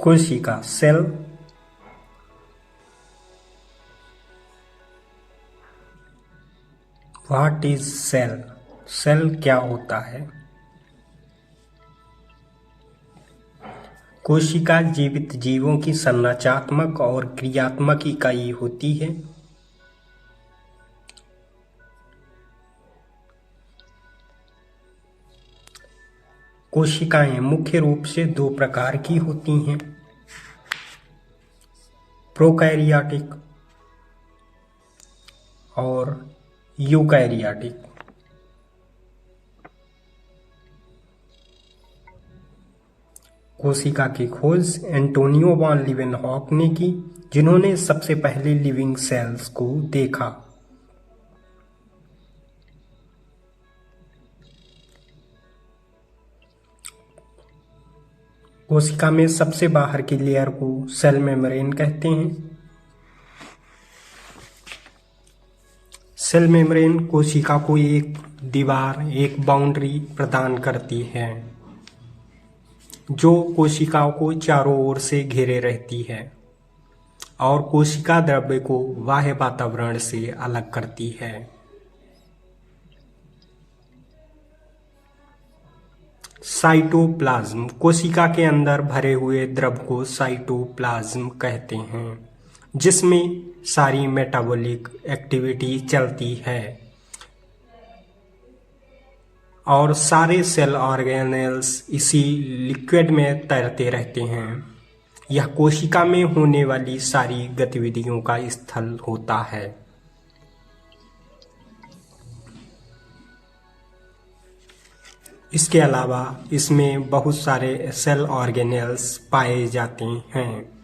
कोशिका cell. What is cell? Cell क्या होता है? कोशिका जीवित जीवों की संरचनात्मक और क्रियात्मक इकाई होती है। कोशिकाएं मुख्य रूप से दो प्रकार की होती हैं, प्रोकैरियोटिक और यूकैरियोटिक। कोशिका की खोज एंटोनियो वॉन लीवेनहॉक ने की, जिन्होंने सबसे पहले लिविंग सेल्स को देखा। कोशिका में सबसे बाहर की लेयर को सेल मेम्ब्रेन कहते हैं। सेल मेम्ब्रेन कोशिका को एक दीवार, एक बाउंड्री प्रदान करती है, जो कोशिकाओं को चारों ओर से घेरे रहती है और कोशिका द्रव्य को बाह्य वातावरण से अलग करती है। साइटोप्लाज्म कोशिका के अंदर भरे हुए द्रव को साइटोप्लाज्म कहते हैं, जिसमें सारी मेटाबॉलिक एक्टिविटी चलती है और सारे सेल ऑर्गेनेल्स इसी लिक्विड में तैरते रहते हैं। यह कोशिका में होने वाली सारी गतिविधियों का स्थल होता है। इसके अलावा इसमें बहुत सारे सेल ऑर्गेनेल्स पाए जाते हैं।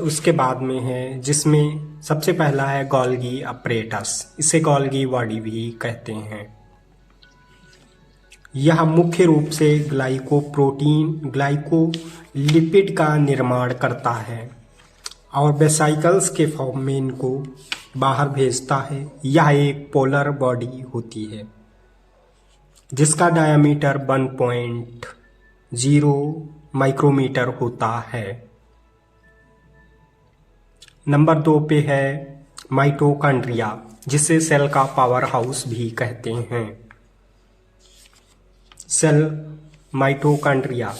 उसके बाद में है, जिसमें सबसे पहला है गोल्गी अपरेटस। इसे गोल्गी बॉडी भी कहते हैं। यह मुख्य रूप से ग्लाइकोलिपिड का निर्माण करता है और वेसिकल्स के फॉर्म में इनको बाहर भेजता है। यह एक पोलर बॉडी होती है जिसका डायमीटर 1.0 माइक्रोमीटर होता है। नंबर 2 पे है माइटोकॉन्ड्रिया, जिसे सेल का पावर हाउस भी कहते हैं। सेल माइटोकॉन्ड्रिया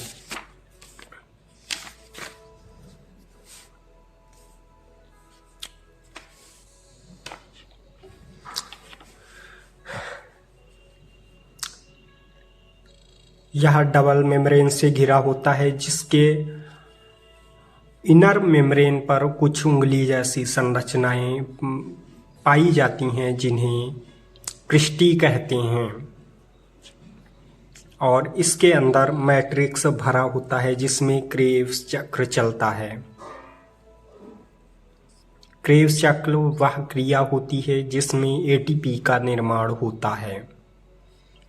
यह डबल मेम्ब्रेन से घिरा होता है, जिसके इनर मेम्ब्रेन पर कुछ उंगली जैसी संरचनाएं पाई जाती हैं, जिन्हें क्रिस्टी कहते हैं। और इसके अंदर मैट्रिक्स भरा होता है, जिसमें क्रेव्स चक्र चलता है। क्रेव्स चक्र वह क्रिया होती है जिसमें एटीपी का निर्माण होता है।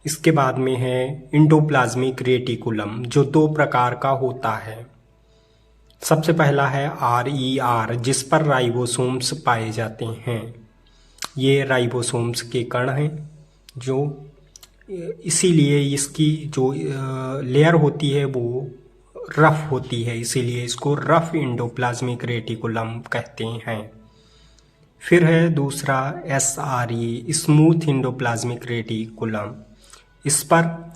इसके बाद में है इंडोप्लाज्मिक रेटिकुलम, जो 2 प्रकार का होता है। सबसे पहला है RER, जिस पर राइबोसोम्स पाए जाते हैं। ये राइबोसोम्स के कण हैं, जो इसीलिए इसकी जो लेयर होती है वो रफ होती है, इसीलिए इसको रफ इंडोप्लाज्मिक रेटिकुलम कहते हैं। फिर है दूसरा SRE, स्मूथ इंडोप्लाज्मिक रेटिकुलम। इस पर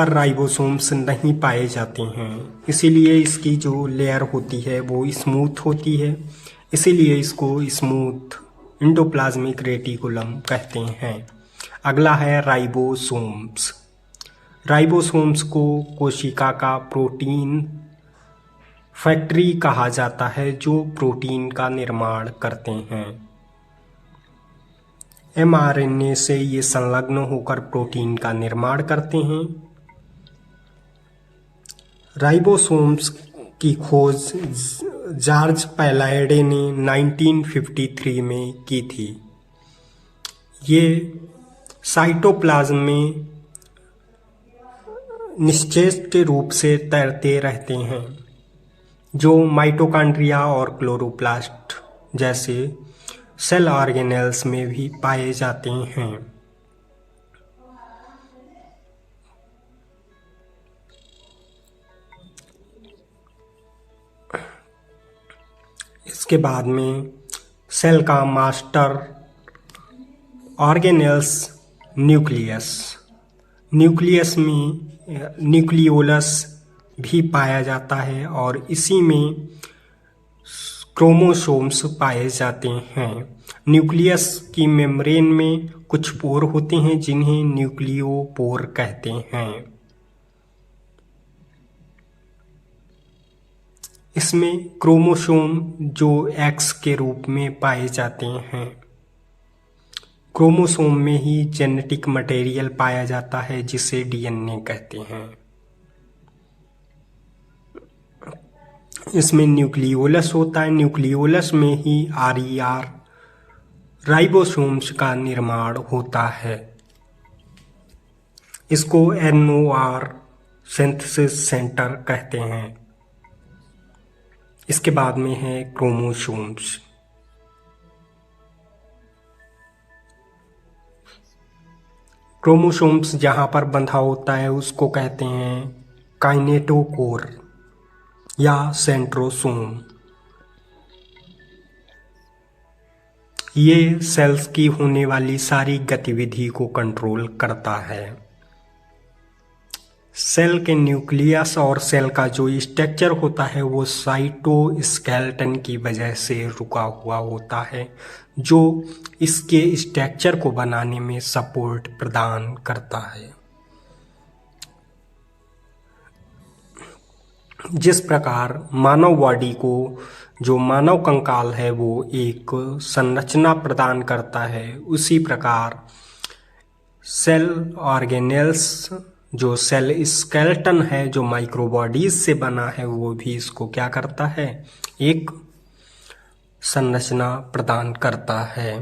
राइबोसोम्स नहीं पाए जाते हैं, इसीलिए इसकी जो लेयर होती है वो स्मूथ होती है, इसीलिए इसको स्मूथ इंडोप्लाज्मिक रेटिकुलम कहते हैं। अगला है राइबोसोम्स। राइबोसोम्स को कोशिका का प्रोटीन फैक्ट्री कहा जाता है, जो प्रोटीन का निर्माण करते हैं। mRNA से ये संलग्न होकर प्रोटीन का निर्माण करते हैं। राइबोसोम्स की खोज जॉर्ज पैलाइडे ने 1953 में की थी। ये साइटोप्लाज्म में निश्चेष्ट रूप से तैरते रहते हैं, जो माइटोकॉन्ड्रिया और क्लोरोप्लास्ट जैसे सेल ऑर्गेनेल्स में भी पाए जाते हैं। इसके बाद में सेल का मास्टर ऑर्गेनेल्स न्यूक्लियस में न्यूक्लियोलस भी पाया जाता है और इसी में क्रोमोसोम्स पाए जाते हैं। न्यूक्लियस की मेम्ब्रेन में कुछ पोर होते हैं जिन्हें न्यूक्लियोपोर कहते हैं। इसमें क्रोमोसोम जो एक्स के रूप में पाए जाते हैं। क्रोमोसोम में ही जेनेटिक मटेरियल पाया जाता है जिसे डीएनए कहते हैं। इसमें न्यूक्लियोलस होता है। न्यूक्लियोलस में ही आरईआर राइबोसोम्स का निर्माण होता है। इसको एनओआर सिंथेसिस सेंटर कहते हैं। इसके बाद में है क्रोमोसोम्स। क्रोमोसोम्स जहाँ पर बंधा होता है उसको कहते हैं काइनेटोकोर या सेंट्रोसोम। ये सेल्स की होने वाली सारी गतिविधि को कंट्रोल करता है। सेल के न्यूक्लियस और सेल का जो स्ट्रक्चर होता है वो साइटोस्केलेटन की वजह से रुका हुआ होता है, जो इसके स्ट्रक्चर को बनाने में सपोर्ट प्रदान करता है। जिस प्रकार मानव बॉडी को जो मानव कंकाल है वो एक संरचना प्रदान करता है, उसी प्रकार सेल ऑर्गेनेल्स जो सेल स्केलेटन है जो माइक्रोबॉडीज से बना है वो भी इसको क्या करता है, एक संरचना प्रदान करता है।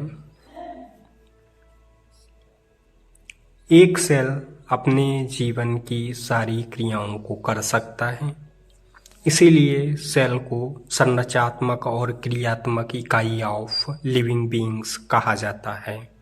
एक सेल अपने जीवन की सारी क्रियाओं को कर सकता है, इसीलिए सेल को संरचनात्मक और क्रियात्मक इकाई ऑफ लिविंग बीइंग्स कहा जाता है।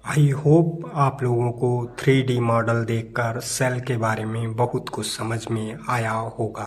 आई होप आप लोगों को 3D मॉडल देखकर सेल के बारे में बहुत कुछ समझ में आया होगा।